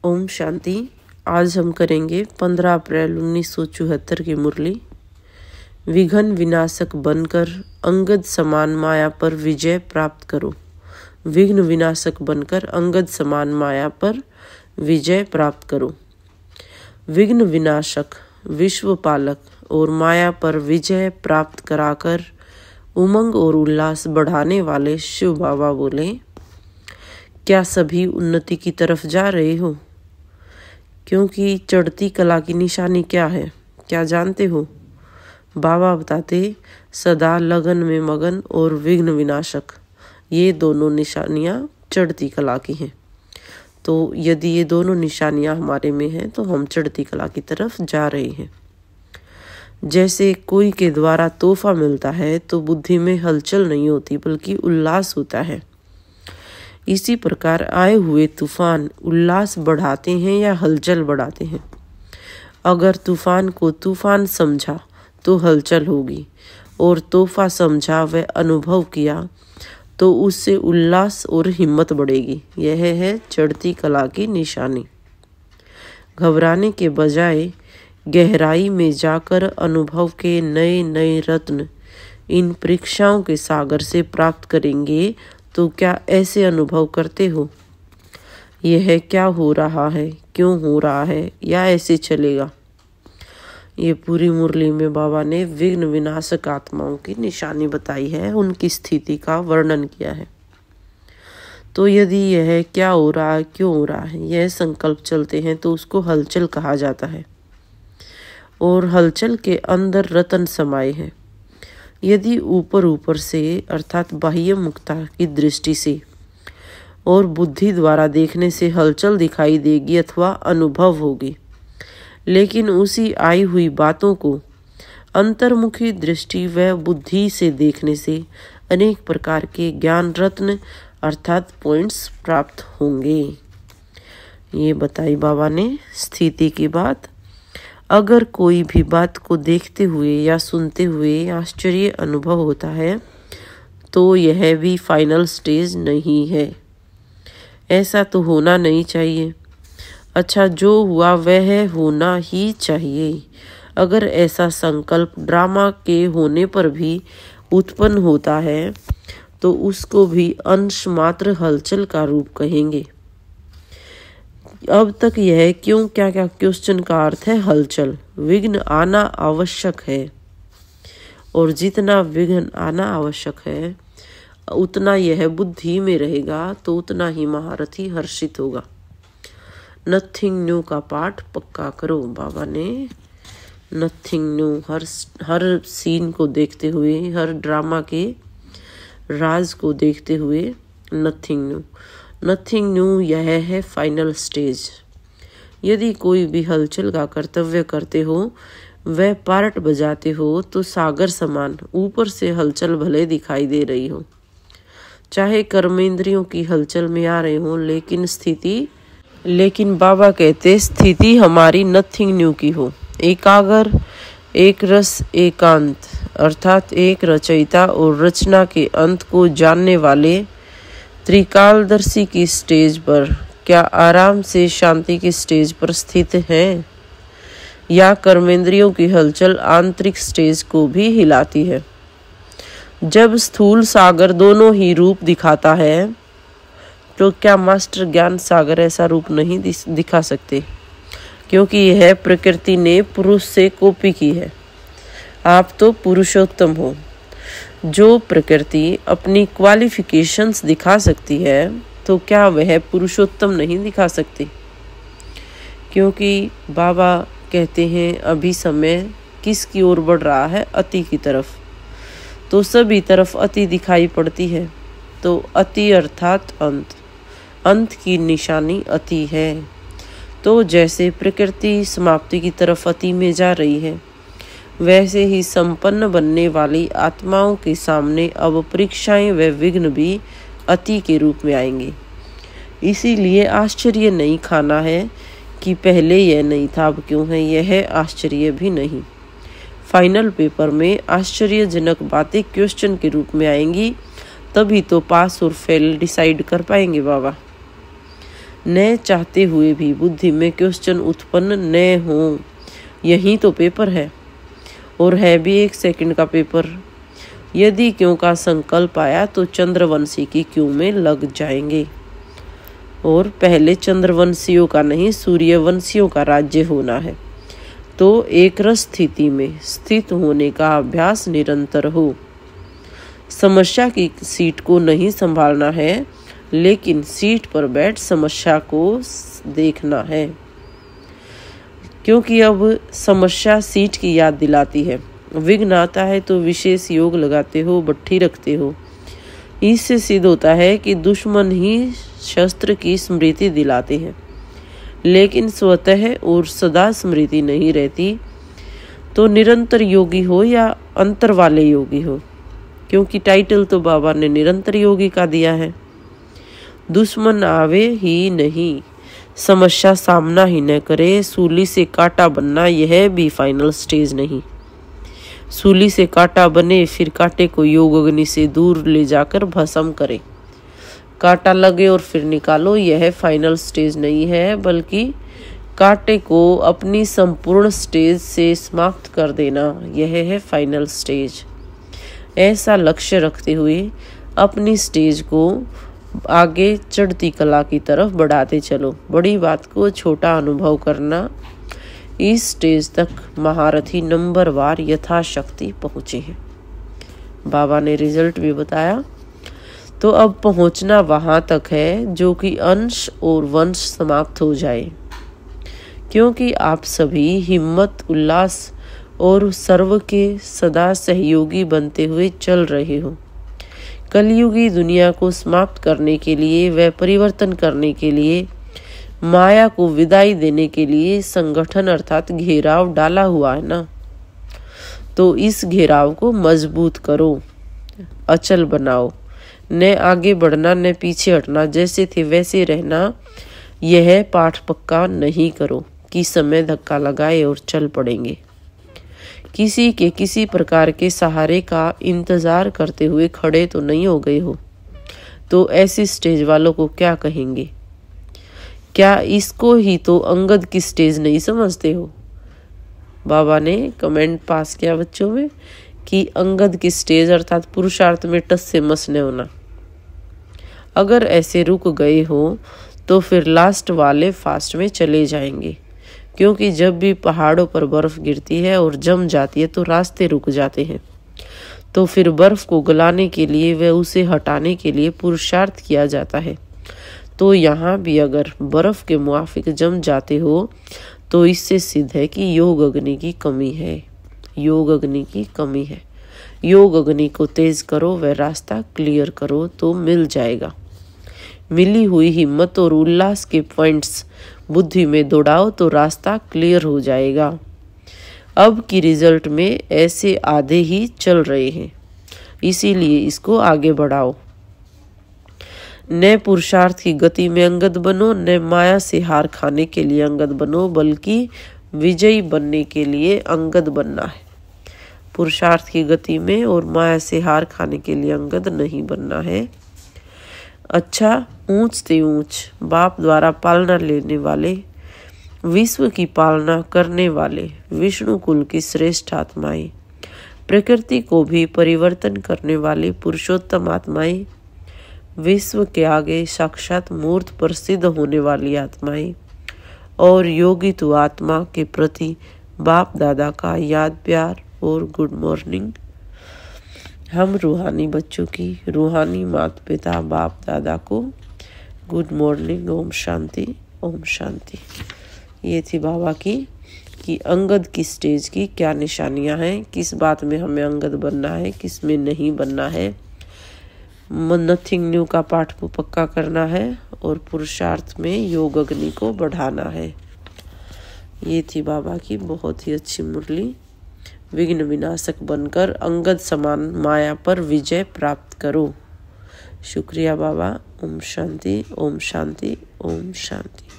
ओम शांति। आज हम करेंगे 15 अप्रैल 1974 की मुरली। विघ्न विनाशक बनकर अंगद समान माया पर विजय प्राप्त करो। विघ्न विनाशक बनकर अंगद समान माया पर विजय प्राप्त करो। विघ्न विनाशक, विश्व पालक और माया पर विजय प्राप्त कराकर उमंग और उल्लास बढ़ाने वाले शिव बाबा बोले, क्या सभी उन्नति की तरफ जा रहे हो? क्योंकि चढ़ती कला की निशानी क्या है, क्या जानते हो? बाबा बताते, सदा लगन में मगन और विघ्न विनाशक, ये दोनों निशानियाँ चढ़ती कला की हैं। तो यदि ये दोनों निशानियाँ हमारे में हैं तो हम चढ़ती कला की तरफ जा रहे हैं। जैसे कोई के द्वारा तोहफा मिलता है तो बुद्धि में हलचल नहीं होती बल्कि उल्लास होता है। इसी प्रकार आए हुए तूफान उल्लास बढ़ाते हैं या हलचल बढ़ाते हैं। अगर तूफान को तूफान समझा तो हलचल होगी, और तोहफा समझा व अनुभव किया तो उससे उल्लास और हिम्मत बढ़ेगी। यह है चढ़ती कला की निशानी। घबराने के बजाय गहराई में जाकर अनुभव के नए नए रत्न इन परीक्षाओं के सागर से प्राप्त करेंगे। तो क्या ऐसे अनुभव करते हो? यह क्या हो रहा है, क्यों हो रहा है, या ऐसे चलेगा? ये पूरी मुरली में बाबा ने विघ्न विनाशक आत्माओं की निशानी बताई है, उनकी स्थिति का वर्णन किया है। तो यदि यह क्या हो रहा है, क्यों हो रहा है, यह संकल्प चलते हैं तो उसको हलचल कहा जाता है। और हलचल के अंदर रतन समाये हैं। यदि ऊपर ऊपर से अर्थात बाह्य मुक्ता की दृष्टि से और बुद्धि द्वारा देखने से हलचल दिखाई देगी अथवा अनुभव होगी, लेकिन उसी आई हुई बातों को अंतर्मुखी दृष्टि व बुद्धि से देखने से अनेक प्रकार के ज्ञान रत्न अर्थात पॉइंट्स प्राप्त होंगे। ये बताई बाबा ने स्थिति की बात। अगर कोई भी बात को देखते हुए या सुनते हुए आश्चर्य अनुभव होता है तो यह भी फाइनल स्टेज नहीं है। ऐसा तो होना नहीं चाहिए। अच्छा, जो हुआ वह होना ही चाहिए। अगर ऐसा संकल्प ड्रामा के होने पर भी उत्पन्न होता है तो उसको भी अंश मात्र हलचल का रूप कहेंगे। अब तक यह क्यों क्या क्या क्वेश्चन का अर्थ है हलचल। विघ्न आना आवश्यक है, और जितना विघ्न आना आवश्यक है उतना यह बुद्धि में रहेगा तो उतना ही महारथी हर्षित होगा। नथिंग न्यू का पाठ पक्का करो। बाबा ने नथिंग न्यू हर सीन को देखते हुए, हर ड्रामा के राज को देखते हुए नथिंग न्यू। नथिंग न्यू यह है फाइनल स्टेज। यदि कोई भी हलचल का कर्तव्य करते हो, वह पार्ट बजाते हो तो सागर समान ऊपर से हलचल भले दिखाई दे रही हो, चाहे कर्मेंद्रियों की हलचल में आ रहे हो, लेकिन बाबा कहते स्थिति हमारी नथिंग न्यू की हो। एकाग्र, एक रस, एकांत अर्थात एक रचयिता और रचना के अंत को जानने वाले त्रिकालदर्शी की स्टेज पर क्या आराम से शांति की स्टेज पर स्थित हैं, या कर्मेंद्रियों की हलचल आंतरिक स्टेज को भी हिलाती है? जब स्थूल सागर दोनों ही रूप दिखाता है तो क्या मास्टर ज्ञान सागर ऐसा रूप नहीं दिखा सकते? क्योंकि यह प्रकृति ने पुरुष से कॉपी की है। आप तो पुरुषोत्तम हो। जो प्रकृति अपनी क्वालिफिकेशंस दिखा सकती है तो क्या वह पुरुषोत्तम नहीं दिखा सकती? क्योंकि बाबा कहते हैं अभी समय किसकी ओर बढ़ रहा है? अति की तरफ। तो सभी तरफ अति दिखाई पड़ती है। तो अति अर्थात अंत, अंत की निशानी अति है। तो जैसे प्रकृति समाप्ति की तरफ अति में जा रही है, वैसे ही संपन्न बनने वाली आत्माओं के सामने अब परीक्षाएं व विघ्न भी अति के रूप में आएंगे। इसीलिए आश्चर्य नहीं खाना है कि पहले यह नहीं था अब क्यों है, यह आश्चर्य भी नहीं। फाइनल पेपर में आश्चर्यजनक बातें क्वेश्चन के रूप में आएंगी, तभी तो पास और फेल डिसाइड कर पाएंगे बाबा। न चाहते हुए भी बुद्धि में क्वेश्चन उत्पन्न न हो। यही तो पेपर है, और है भी 1 सेकंड का पेपर। यदि क्यों का संकल्प आया तो चंद्रवंशी की क्यों में लग जाएंगे। और पहले चंद्रवंशियों का नहीं, सूर्यवंशियों का राज्य होना है। तो एक रस स्थिति में स्थित होने का अभ्यास निरंतर हो। समस्या की सीट को नहीं संभालना है, लेकिन सीट पर बैठ समस्या को देखना है। क्योंकि अब समस्या सीट की याद दिलाती है। विघ्न आता है तो विशेष योग लगाते हो, बट्ठी रखते हो। इससे सिद्ध होता है कि दुश्मन ही शस्त्र की स्मृति दिलाते हैं, लेकिन स्वतः और सदा स्मृति नहीं रहती। तो निरंतर योगी हो या अंतर वाले योगी हो, क्योंकि टाइटल तो बाबा ने निरंतर योगी का दिया है। दुश्मन आवे ही नहीं, समस्या सामना ही न करे, सूली से कांटा बनना यह भी फाइनल स्टेज नहीं। सूली से कांटा बने, फिर कांटे को योग अग्नि से दूर ले जाकर भस्म करे। कांटा लगे और फिर निकालो, यह फाइनल स्टेज नहीं है, बल्कि कांटे को अपनी संपूर्ण स्टेज से समाप्त कर देना, यह है फाइनल स्टेज। ऐसा लक्ष्य रखते हुए अपनी स्टेज को आगे चढ़ती कला की तरफ बढ़ाते चलो। बड़ी बात को छोटा अनुभव करना। इस स्टेज तक महारथी नंबरवार यथाशक्ति पहुँचे हैं। बाबा ने रिजल्ट भी बताया। तो अब पहुँचना वहाँ तक है जो कि अंश और वंश समाप्त हो जाए, क्योंकि आप सभी हिम्मत, उल्लास और सर्व के सदा सहयोगी बनते हुए चल रहे हो। कलयुगी दुनिया को समाप्त करने के लिए व परिवर्तन करने के लिए, माया को विदाई देने के लिए संगठन अर्थात घेराव डाला हुआ है ना। तो इस घेराव को मजबूत करो, अचल बनाओ। न आगे बढ़ना न पीछे हटना, जैसे थे वैसे रहना। यह पाठ पक्का नहीं करो कि समय धक्का लगाए और चल पड़ेंगे। किसी के किसी प्रकार के सहारे का इंतजार करते हुए खड़े तो नहीं हो गए हो। तो ऐसी स्टेज वालों को क्या कहेंगे? क्या इसको ही तो अंगद की स्टेज नहीं समझते हो? बाबा ने कमेंट पास किया बच्चों में कि अंगद की स्टेज अर्थात पुरुषार्थ में टस से मस न होना। अगर ऐसे रुक गए हो तो फिर लास्ट वाले फास्ट में चले जाएंगे, क्योंकि जब भी पहाड़ों पर बर्फ गिरती है और जम जाती है तो रास्ते रुक जाते हैं। तो फिर बर्फ को गलाने के लिए व उसे हटाने के लिए पुरुषार्थ किया जाता है। तो यहाँ भी अगर बर्फ के मुआफिक जम जाते हो तो इससे सिद्ध है कि योग अग्नि की कमी है। योग अग्नि की कमी है। योग अग्नि को तेज करो व रास्ता क्लियर करो तो मिल जाएगा। मिली हुई हिम्मत और उल्लास के पॉइंट्स बुद्धि में दौड़ाओ तो रास्ता क्लियर हो जाएगा। अब की रिजल्ट में ऐसे आधे ही चल रहे हैं, इसीलिए इसको आगे बढ़ाओ। न पुरुषार्थ की गति में अंगद बनो, न माया से हार खाने के लिए अंगद बनो, बल्कि विजयी बनने के लिए अंगद बनना है। पुरुषार्थ की गति में और माया से हार खाने के लिए अंगद नहीं बनना है। अच्छा, ऊंच से ऊंच बाप द्वारा पालना लेने वाले, विश्व की पालना करने वाले विष्णु कुल की श्रेष्ठ आत्माएं, प्रकृति को भी परिवर्तन करने वाली पुरुषोत्तम आत्माएं, विश्व के आगे साक्षात मूर्त पर सिद्ध होने वाली आत्माएं और योगी तो आत्मा के प्रति बाप दादा का याद प्यार और गुड मॉर्निंग। हम रूहानी बच्चों की रूहानी माता पिता बाप दादा को गुड मॉर्निंग। ओम शांति, ओम शांति। ये थी बाबा की कि अंगद की स्टेज की क्या निशानियां हैं, किस बात में हमें अंगद बनना है, किस में नहीं बनना है। नथिंग न्यू का पाठ को पक्का करना है और पुरुषार्थ में योग अग्नि को बढ़ाना है। ये थी बाबा की बहुत ही अच्छी मुरली। विघ्न विनाशक बनकर अंगद समान माया पर विजय प्राप्त करो। शुक्रिया बाबा। ओम शांति, ओम शांति, ओम शांति।